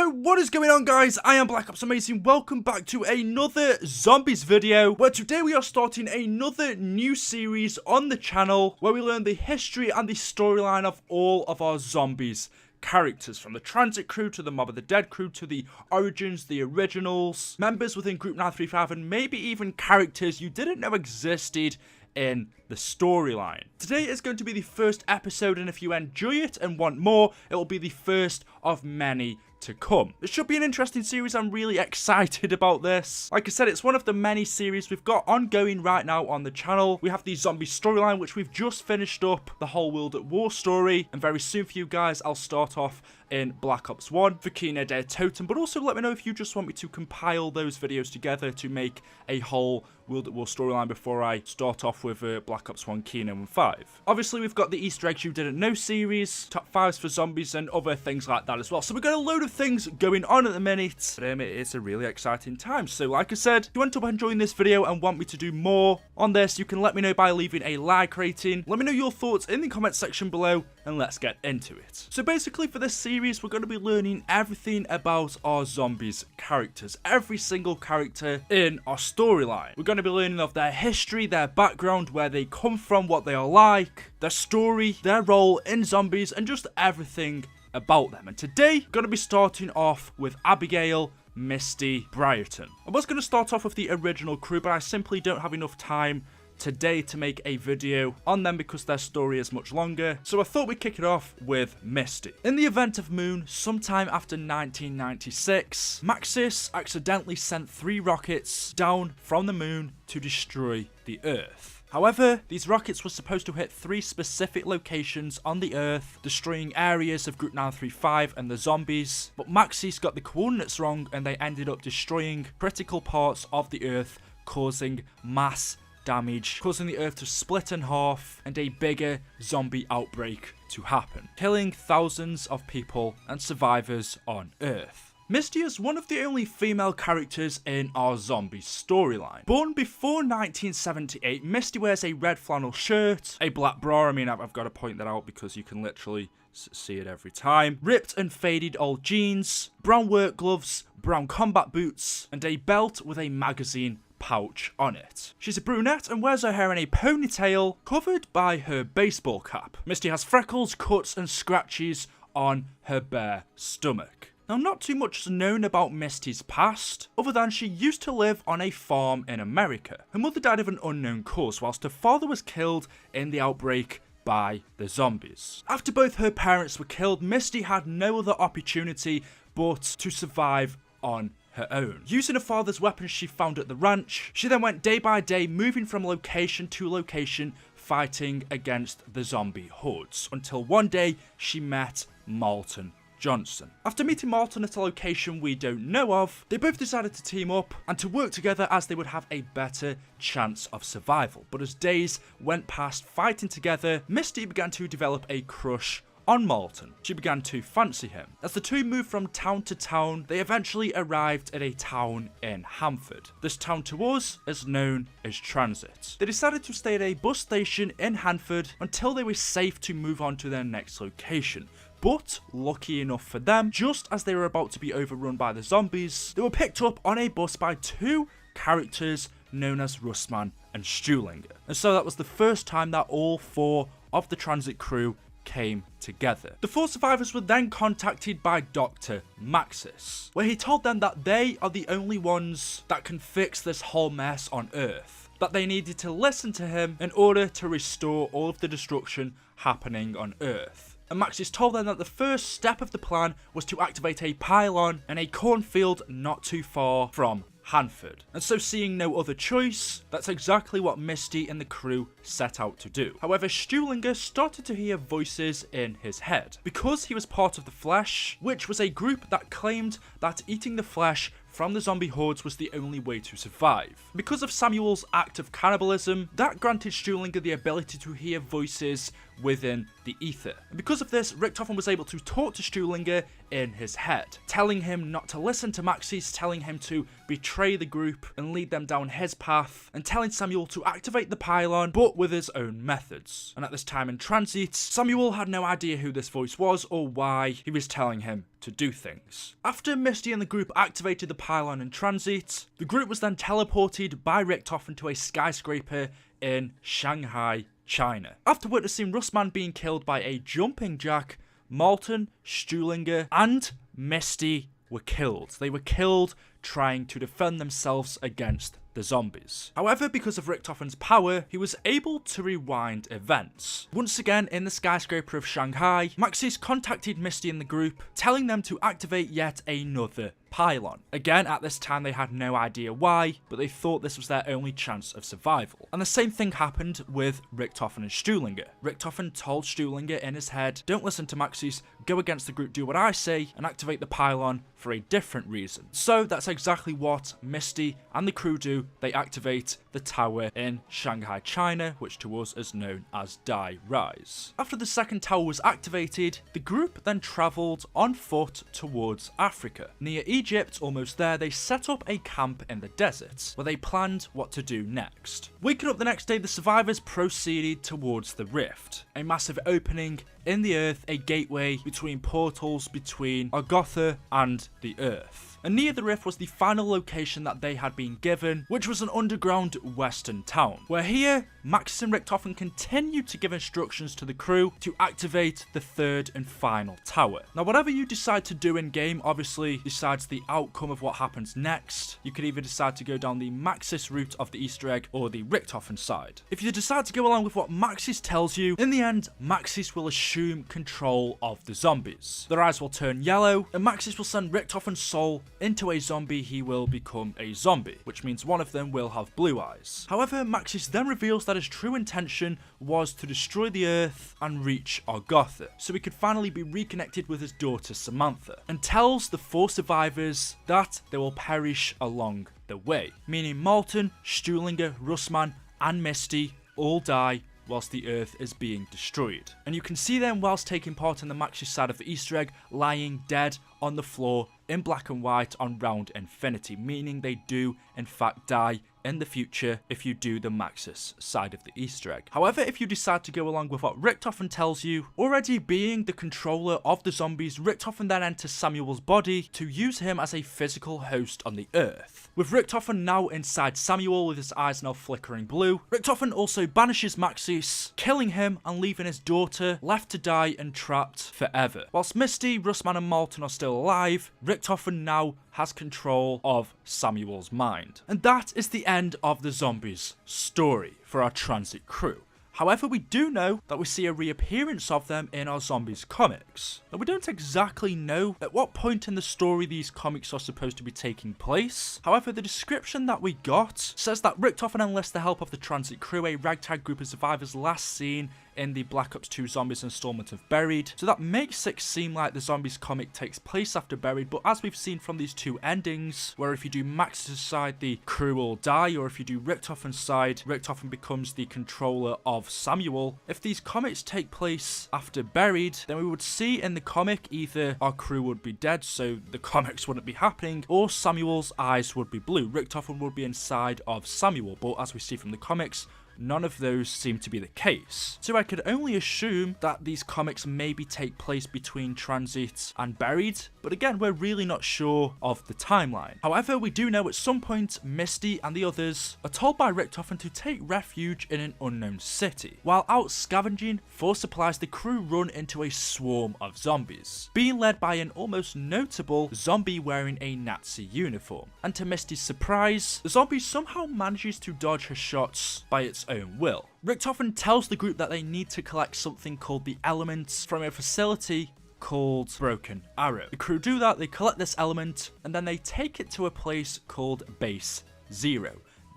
So what is going on, guys? I am BlackOpsAmazing. Welcome back to another zombies video, where today we are starting another new series on the channel where we learn the history and the storyline of all of our zombies characters, from the transit crew to the Mob of the Dead crew to the origins, the originals, members within Group 935, and maybe even characters you didn't know existed in the storyline. Today is going to be the first episode, and if you enjoy it and want more, it will be the first of many to come. It should be an interesting series. I'm really excited about this. Like I said, it's one of the many series we've got ongoing right now on the channel. We have the zombie storyline, which we've just finished up, the whole world at war story, and very soon for you guys I'll start off in Black Ops 1 for Keener Dead Totem, but also let me know if you just want me to compile those videos together to make a whole World at War storyline before I start off with Black Ops 1 Keener and 5. Obviously, we've got the Easter Eggs You Didn't Know series, top 5s for zombies, and other things like that as well. So we've got a load of things going on at the minute, but it's a really exciting time. So like I said, if you end up enjoying this video and want me to do more on this, you can let me know by leaving a like rating. Let me know your thoughts in the comment section below, and let's get into it. So basically for this series, we're going to be learning everything about our zombies characters, every single character in our storyline. We're going to be learning of their history, their background, where they come from, what they are like, their story, their role in zombies, and just everything about them. And today, we're going to be starting off with Abigail Misty Briarton. I was going to start off with the original crew, but I simply don't have enough time today to make a video on them because their story is much longer, so I thought we'd kick it off with Misty. In the event of Moon, sometime after 1996, Maxis accidentally sent 3 rockets down from the moon to destroy the Earth. However, these rockets were supposed to hit 3 specific locations on the Earth, destroying areas of Group 935 and the zombies, but Maxis got the coordinates wrong and they ended up destroying critical parts of the Earth, causing mass damage, causing the Earth to split in half and a bigger zombie outbreak to happen, killing thousands of people and survivors on Earth. Misty is one of the only female characters in our zombie storyline. Born before 1978, Misty wears a red flannel shirt, a black bra, I mean I've got to point that out because you can literally see it every time, ripped and faded old jeans, brown work gloves, brown combat boots, and a belt with a magazine pouch on it. She's a brunette and wears her hair in a ponytail covered by her baseball cap. Misty has freckles, cuts and scratches on her bare stomach. Now, not too much is known about Misty's past, other than she used to live on a farm in America. Her mother died of an unknown cause, whilst her father was killed in the outbreak by the zombies. After both her parents were killed, Misty had no other opportunity but to survive on her own. Using her father's weapons she found at the ranch, she then went day by day, moving from location to location, fighting against the zombie hordes, until one day she met Martin Johnson. After meeting Martin at a location we don't know of, they both decided to team up and to work together as they would have a better chance of survival. But as days went past fighting together, Misty began to develop a crush on Martin. She began to fancy him. As the two moved from town to town, they eventually arrived at a town in Hanford. This town to us is known as Transit. They decided to stay at a bus station in Hanford until they were safe to move on to their next location. But, lucky enough for them, just as they were about to be overrun by the zombies, they were picked up on a bus by 2 characters known as Russman and Stuhlinger. And so that was the first time that all 4 of the transit crew came together. The 4 survivors were then contacted by Dr. Maxis, where he told them that they are the only ones that can fix this whole mess on Earth, that they needed to listen to him in order to restore all of the destruction happening on Earth. And Maxis told them that the first step of the plan was to activate a pylon in a cornfield not too far from Hanford. And so, seeing no other choice, that's exactly what Misty and the crew set out to do. However, Stuhlinger started to hear voices in his head, because he was part of the Flesh, which was a group that claimed that eating the flesh from the zombie hordes was the only way to survive. Because of Samuel's act of cannibalism, that granted Stuhlinger the ability to hear voices within the ether. And because of this, Richtofen was able to talk to Stuhlinger in his head, telling him not to listen to Maxis, telling him to betray the group and lead them down his path, and telling Samuel to activate the pylon, but with his own methods. And at this time in transit, Samuel had no idea who this voice was or why he was telling him to do things. After Misty and the group activated the pylon in transit, the group was then teleported by Richtofen to a skyscraper in Shanghai, China. After witnessing Russman being killed by a jumping jack, Malton, Stuhlinger, and Misty were killed. They were killed trying to defend themselves against the zombies. However, because of Richtofen's power, he was able to rewind events. Once again, in the skyscraper of Shanghai, Maxis contacted Misty and the group, telling them to activate yet another pylon. Again, at this time they had no idea why, but they thought this was their only chance of survival. And the same thing happened with Richtofen and Stuhlinger. Richtofen told Stuhlinger in his head, don't listen to Maxis, go against the group, do what I say, and activate the pylon for a different reason. So that's exactly what Misty and the crew do. They activate the tower in Shanghai, China, which to us is known as Dai Rise. After the second tower was activated, the group then travelled on foot towards Africa. Near Egypt, almost there, they set up a camp in the desert, where they planned what to do next. Waking up the next day, the survivors proceeded towards the rift, a massive opening in the earth, a gateway between portals between Argotha and the earth. And near the rift was the final location that they had been given, which was an underground western town, where here, Maxis and Richtofen continued to give instructions to the crew to activate the third and final tower. Now, whatever you decide to do in game, obviously decides the outcome of what happens next. You could either decide to go down the Maxis route of the Easter egg or the Richtofen side. If you decide to go along with what Maxis tells you, in the end, Maxis will assume control of the zombies. Their eyes will turn yellow, and Maxis will send Richtofen's soul into a zombie. He will become a zombie, which means one of them will have blue eyes. However, Maxis then reveals that his true intention was to destroy the earth and reach Argotha, so he could finally be reconnected with his daughter Samantha, and tells the 4 survivors that they will perish along the way, meaning Malton, Stuhlinger, Russman, and Misty all die whilst the earth is being destroyed. And you can see them whilst taking part in the Maxis side of the Easter egg, lying dead on the floor in black and white on round infinity, meaning they do in fact die in the future if you do the Maxis side of the Easter egg. However, if you decide to go along with what Richtofen tells you, already being the controller of the zombies, Richtofen then enters Samuel's body to use him as a physical host on the earth. With Richtofen now inside Samuel with his eyes now flickering blue, Richtofen also banishes Maxis, killing him and leaving his daughter left to die and trapped forever. Whilst Misty, Russman and Malton are still alive, Richtofen now has control of Samuel's mind. And that is the end of the zombies story for our transit crew. However, we do know that we see a reappearance of them in our zombies comics. Now, we don't exactly know at what point in the story these comics are supposed to be taking place. However, the description that we got says that Richtofen enlists the help of the transit crew, a ragtag group of survivors last seen in the Black Ops 2 Zombies installment of Buried. So that makes it seem like the Zombies comic takes place after Buried, but as we've seen from these 2 endings, where if you do Max's side, the crew will die, or if you do Richtofen's side, Richtofen becomes the controller of Samuel. If these comics take place after Buried, then we would see in the comic either our crew would be dead, so the comics wouldn't be happening, or Samuel's eyes would be blue. Richtofen would be inside of Samuel, but as we see from the comics, none of those seem to be the case. So I could only assume that these comics maybe take place between Transit and Buried, but again, we're really not sure of the timeline. However, we do know at some point Misty and the others are told by Richtofen to take refuge in an unknown city. While out scavenging for supplies, the crew run into a swarm of zombies, being led by an almost notable zombie wearing a Nazi uniform. And to Misty's surprise, the zombie somehow manages to dodge her shots by its own will. Richtofen tells the group that they need to collect something called the elements from a facility called Broken Arrow. The crew do that, they collect this element, and then they take it to a place called Base Zero.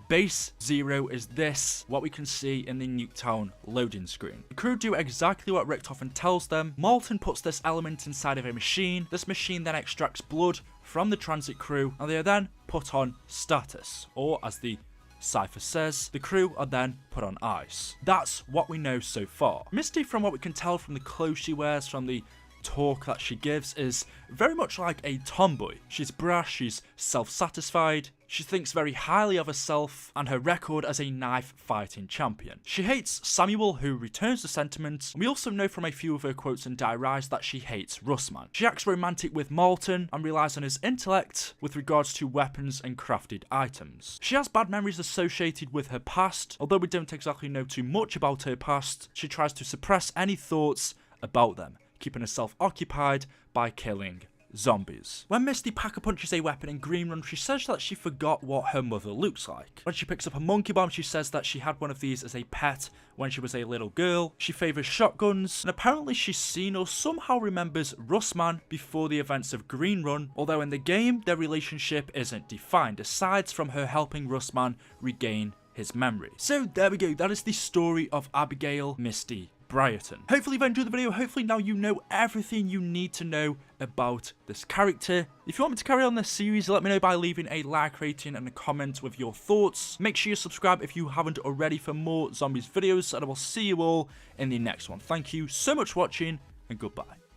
Base Zero is this, what we can see in the Nuketown loading screen. The crew do exactly what Richtofen tells them. Malton puts this element inside of a machine. This machine then extracts blood from the transit crew, and they are then put on status, or as the cipher says, the crew are then put on ice. That's what we know so far. Misty, from what we can tell from the clothes she wears, from the talk that she gives, is very much like a tomboy. She's brash, she's self-satisfied, she thinks very highly of herself and her record as a knife fighting champion. She hates Samuel, who returns the sentiment. We also know from a few of her quotes and diaries that she hates Russman. She acts romantic with Malton and relies on his intellect with regards to weapons and crafted items. She has bad memories associated with her past. Although we don't exactly know too much about her past, she tries to suppress any thoughts about them, keeping herself occupied by killing zombies. When Misty pack-a-punches a weapon in Green Run, she says that she forgot what her mother looks like. When she picks up a monkey bomb, she says that she had one of these as a pet when she was a little girl. She favours shotguns, and apparently she's seen or somehow remembers Russman before the events of Green Run, although in the game their relationship isn't defined, aside from her helping Russman regain his memory. So there we go, that is the story of Abigail Misty Briarton. Hopefully you've enjoyed the video. Hopefully now you know everything you need to know about this character. If you want me to carry on this series, let me know by leaving a like rating and a comment with your thoughts. Make sure you subscribe if you haven't already for more zombies videos, and I will see you all in the next one. Thank you so much for watching, and goodbye.